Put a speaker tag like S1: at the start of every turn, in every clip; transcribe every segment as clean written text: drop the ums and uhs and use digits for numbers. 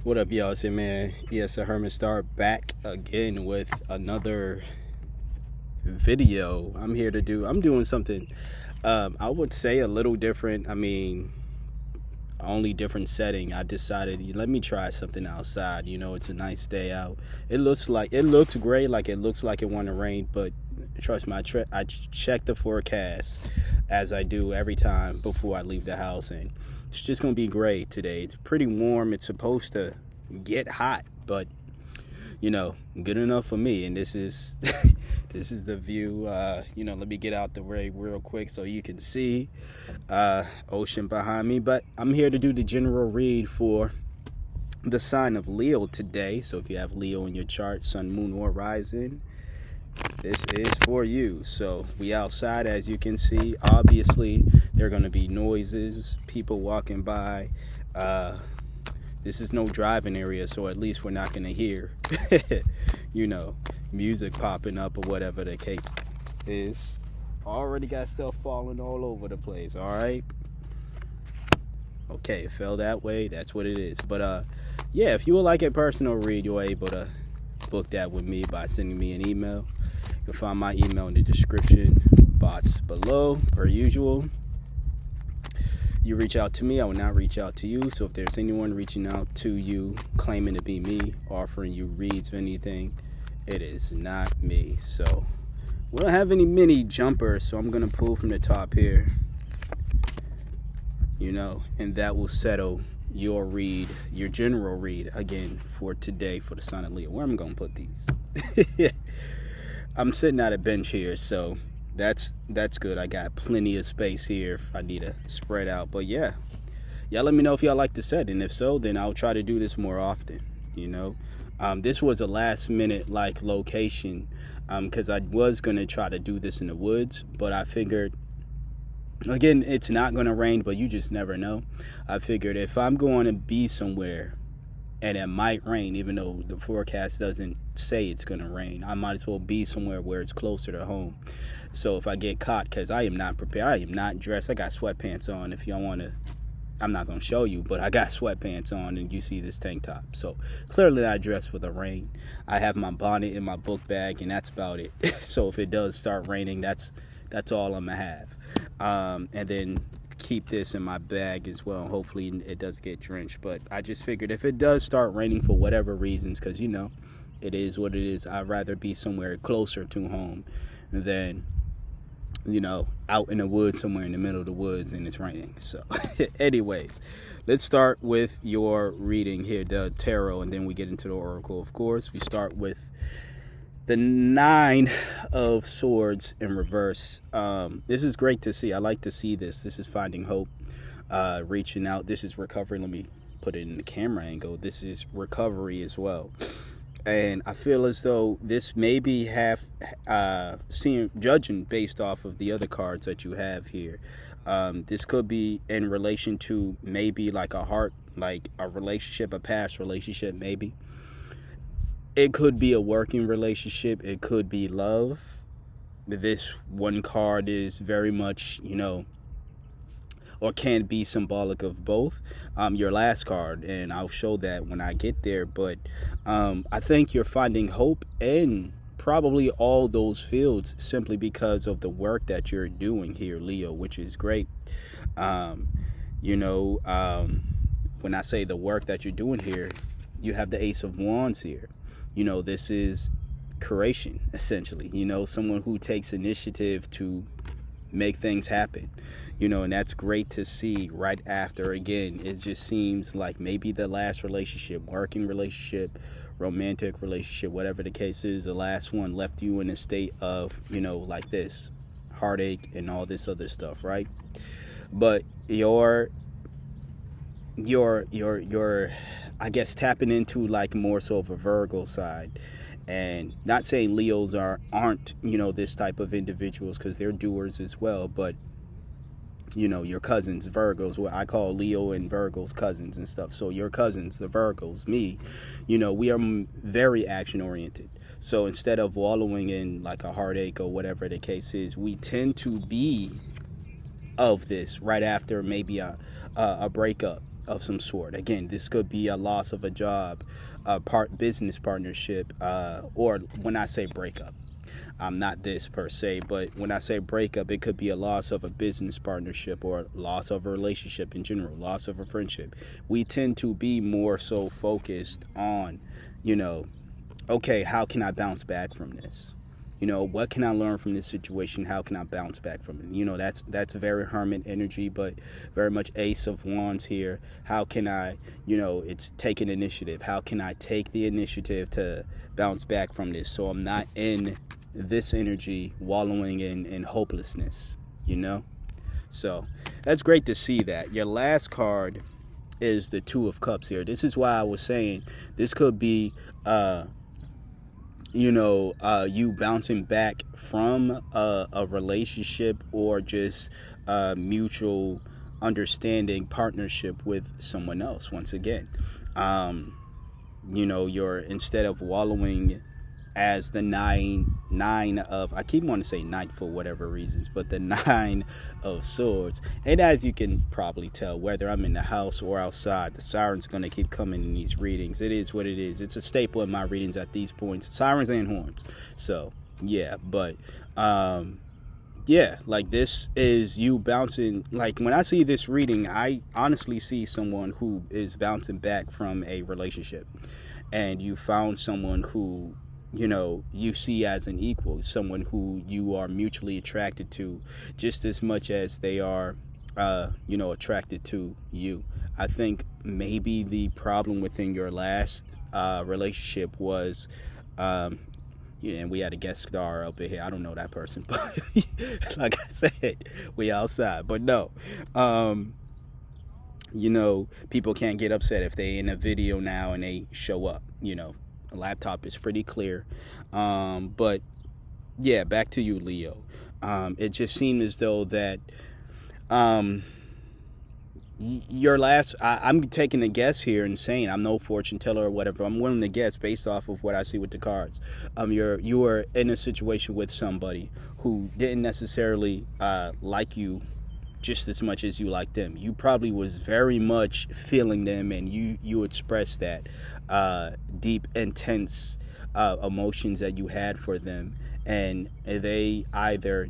S1: What up, y'all? It's your man, ES Herman Star, back again with another video. I'm doing something, I would say a little different. I mean, only different setting. I decided, let me try something outside. It's a nice day out. It looks great, like it looks like it want to rain, but trust me, I check the forecast as I do every time before I leave the house, and it's just gonna be great today. It's pretty warm. It's supposed to get hot, but good enough for me. And this is this is the view. Let me get out the way real quick so you can see ocean behind me. But I'm here to do the general read for the sign of Leo today. So if you have Leo in your chart, sun, moon, or rising, this is for you. So we outside, as you can see. Obviously there are going to be noises, people walking by. This is no driving area, so at least we're not going to hear music popping up or whatever the case is. Already got stuff falling all over the place. All right, okay, it fell that way. That's what it is. But yeah, if you would like a personal read, you're able to book that with me by sending me an email. You can find my email in the description box below, per usual. You reach out to me, I will not reach out to you. So if there's anyone reaching out to you claiming to be me, offering you reads or anything, it is not me. So we don't have any mini jumpers, so I'm gonna pull from the top here, and that will settle your read, your general read again for today for the sign of Leo. Where am I gonna put these? I'm sitting at a bench here, so that's good. I got plenty of space here if I need to spread out. But yeah, y'all let me know if y'all like the set, and if so, then I'll try to do this more often. This was a last minute location, because I was gonna try to do this in the woods, but I figured, again, it's not gonna rain, but you just never know. I figured if I'm going to be somewhere and it might rain, even though the forecast doesn't say it's gonna rain, I might as well be somewhere where it's closer to home. So if I get caught, because I am not prepared, I am not dressed, I got sweatpants on. If y'all want to, I'm not gonna show you, but I got sweatpants on, and you see this tank top. So clearly not dressed for the rain. I have my bonnet in my book bag, and that's about it. So if it does start raining, that's all I'm gonna have. And then keep this in my bag as well. Hopefully it does get drenched, but I just figured if it does start raining for whatever reasons, because it is what it is, I'd rather be somewhere closer to home than out in the woods, somewhere in the middle of the woods, and it's raining. So anyways, let's start with your reading here, the tarot, and then we get into the oracle. Of course, we start with the 9 of Swords in reverse. This is great to see. I like to see this. This is finding hope, reaching out. This is recovery. Let me put it in the camera angle. This is recovery as well. And I feel as though this maybe judging based off of the other cards that you have here. This could be in relation to maybe like a heart, like a relationship, a past relationship, maybe. It could be a working relationship. It could be love. This one card is very much, or can be symbolic of both. Your last card, and I'll show that when I get there. But I think you're finding hope in probably all those fields simply because of the work that you're doing here, Leo, which is great. When I say the work that you're doing here, you have the Ace of Wands here. This is creation, essentially. Someone who takes initiative to make things happen. And that's great to see right after, again, it just seems like maybe the last relationship, working relationship, romantic relationship, whatever the case is, the last one left you in a state of, like this, heartache and all this other stuff, right? But you're I guess tapping into like more so of a Virgo side. And not saying Leos aren't this type of individuals, because they're doers as well, but your cousins, Virgos, what I call Leo and Virgos cousins and stuff. So your cousins, the Virgos, me, we are very action oriented. So instead of wallowing in like a heartache or whatever the case is, we tend to be of this right after maybe a breakup, of some sort. Again, this could be a loss of a job, a business partnership, or when I say breakup, not this per se, but when I say breakup, it could be a loss of a business partnership or loss of a relationship in general, loss of a friendship. We tend to be more so focused on, okay, how can I bounce back from this? What can I learn from this situation? How can I bounce back from it? That's very hermit energy, but very much Ace of Wands here. How can I, it's taking initiative. How can I take the initiative to bounce back from this so I'm not in this energy wallowing in hopelessness, So that's great to see that. Your last card is the Two of Cups here. This is why I was saying this could be you bouncing back from a relationship or just mutual understanding partnership with someone else. Once again, you're, instead of wallowing as the nine of, I keep wanting to say knight for whatever reasons, but the 9 of swords. And as you can probably tell, whether I'm in the house or outside, the sirens going to keep coming in these readings. It is what it is. It's a staple in my readings at these points, sirens and horns. So yeah, but like this is you bouncing. Like when I see this reading, I honestly see someone who is bouncing back from a relationship, and you found someone who you see as an equal, someone who you are mutually attracted to just as much as they are, attracted to you. I think maybe the problem within your last relationship was, and we had a guest star up in here. I don't know that person, but like I said, we outside. But no, people can't get upset if they in a video now and they show up, A laptop is pretty clear. But yeah, back to you, Leo. It just seemed as though that your last, I'm taking a guess here and saying, I'm no fortune teller or whatever. I'm willing to guess based off of what I see with the cards. You were in a situation with somebody who didn't necessarily like you just as much as you like them. You probably was very much feeling them, and you expressed that deep, intense emotions that you had for them, and they either,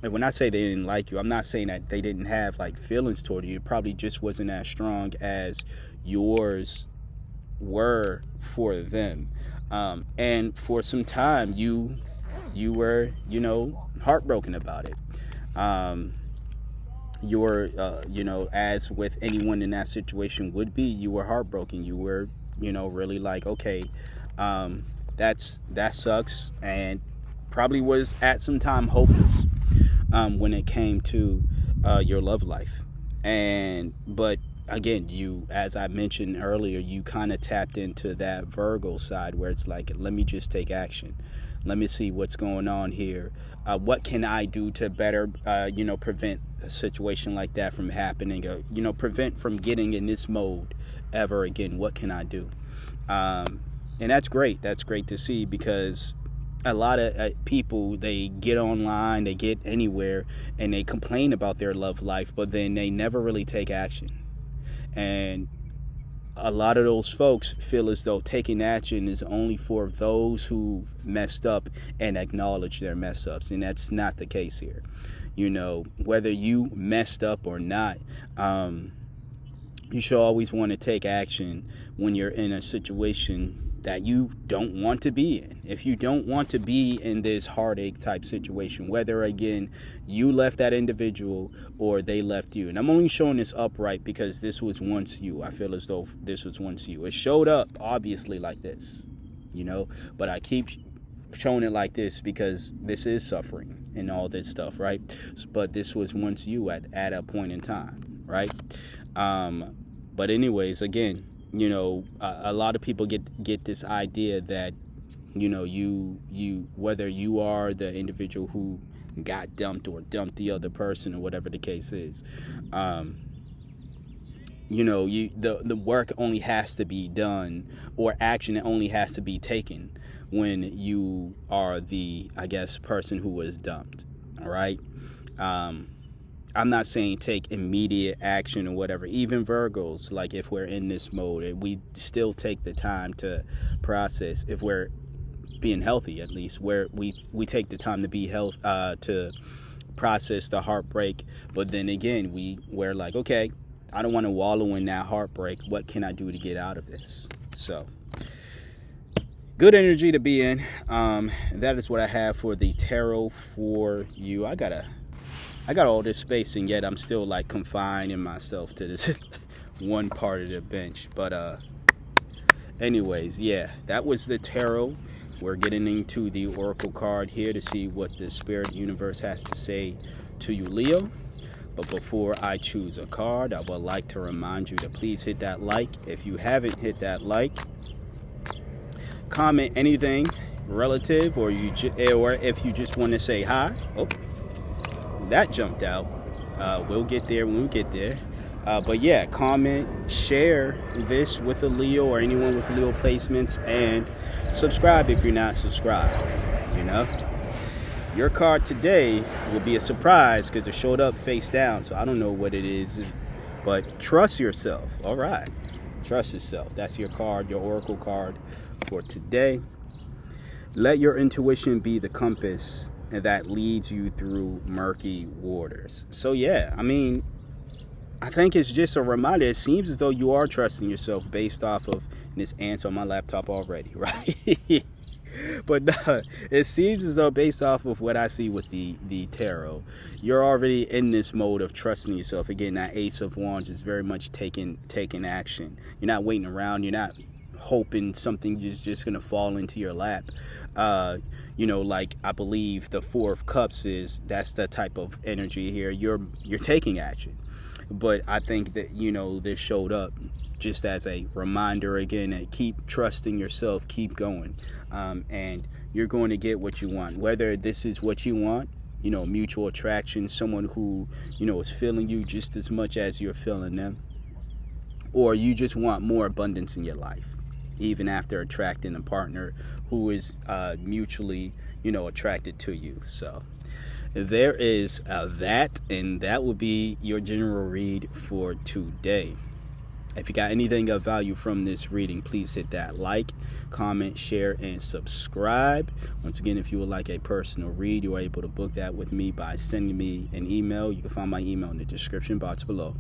S1: and when I say they didn't like you, I'm not saying that they didn't have like feelings toward you. It probably just wasn't as strong as yours were for them, and for some time you were heartbroken about it. You were, as with anyone in that situation would be, you were heartbroken. You were, really like, okay, that sucks, and probably was at some time hopeless when it came to your love life. But again, you, as I mentioned earlier, you kind of tapped into that Virgo side where it's like, let me just take action. Let me see what's going on here. What can I do to better, prevent a situation like that from happening? Prevent from getting in this mode ever again. What can I do? And that's great. That's great to see, because a lot of people, they get online, they get anywhere, and they complain about their love life, but then they never really take action. And a lot of those folks feel as though taking action is only for those who messed up and acknowledge their mess ups. And that's not the case here. Whether you messed up or not, you should always want to take action when you're in a situation that you don't want to be in. If you don't want to be in this heartache type situation, whether again you left that individual or they left you. And I'm only showing this upright because this was once you. I feel as though this was once you. It showed up obviously like this, but I keep showing it like this because this is suffering and all this stuff, right? But this was once you at a point in time, right? But anyways, again, a lot of people get this idea that, you whether you are the individual who got dumped or dumped the other person or whatever the case is, the work only has to be done, or action only has to be taken when you are the, I guess, person who was dumped. All right. I'm not saying take immediate action or whatever. Even Virgos, like if we're in this mode, we still take the time to process. If we're being healthy, at least, where we take the time to be to process the heartbreak. But then again, we're like, okay, I don't want to wallow in that heartbreak. What can I do to get out of this? So good energy to be in. That is what I have for the tarot for you. I got all this space, and yet I'm still like confining myself to this one part of the bench. But anyways, yeah, that was the tarot. We're getting into the oracle card here to see what the spirit universe has to say to you, Leo. But before I choose a card, I would like to remind you to please hit that like. If you haven't hit that like, comment anything relative, or if you just want to say hi. Oh, that jumped out. We'll get there when we get there. But yeah, comment, share this with a Leo or anyone with Leo placements, and subscribe if you're not subscribed. You know, your card today will be a surprise because it showed up face down, so I don't know what it is, but trust yourself. All right, trust yourself. That's your card, your oracle card for today. Let your intuition be the compass that leads you through murky waters. So yeah, I mean, I think it's just a reminder. It seems as though you are trusting yourself based off of this answer on my laptop already, right? But it seems as though based off of what I see with the tarot, you're already in this mode of trusting yourself. Again, that Ace of Wands is very much taking action. You're not waiting around. You're not hoping something is just going to fall into your lap. You know, like I believe the Four of Cups that's the type of energy here. You're taking action. But I think that, you know, this showed up just as a reminder again that keep trusting yourself, keep going, and you're going to get what you want. Whether this is what you want, you know, mutual attraction, someone who, you know, is feeling you just as much as you're feeling them, or you just want more abundance in your life, even after attracting a partner who is mutually, you know, attracted to you. So there is that, and that will be your general read for today. If you got anything of value from this reading, please hit that like, comment, share, and subscribe. Once again, if you would like a personal read, you are able to book that with me by sending me an email. You can find my email in the description box below.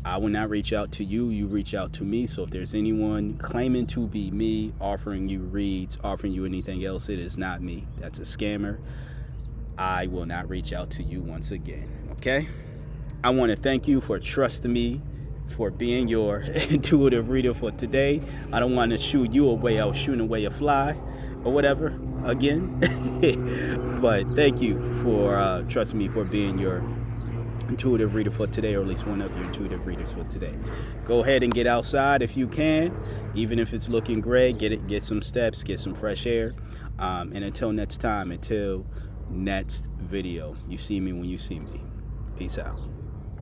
S1: I will not reach out to you, you reach out to me. So if there's anyone claiming to be me, offering you reads, offering you anything else, it is not me. That's a scammer. I will not reach out to you once again, okay? I want to thank you for trusting me, for being your intuitive reader for today. I don't want to shoot you away. I was shooting away a fly or whatever again. But thank you for trusting me, for being your intuitive reader for today, or at least one of your intuitive readers for today. Go ahead and get outside if you can, even if it's looking gray. Get some steps, get some fresh air. And until next time, until next video, you see me when you see me. Peace out.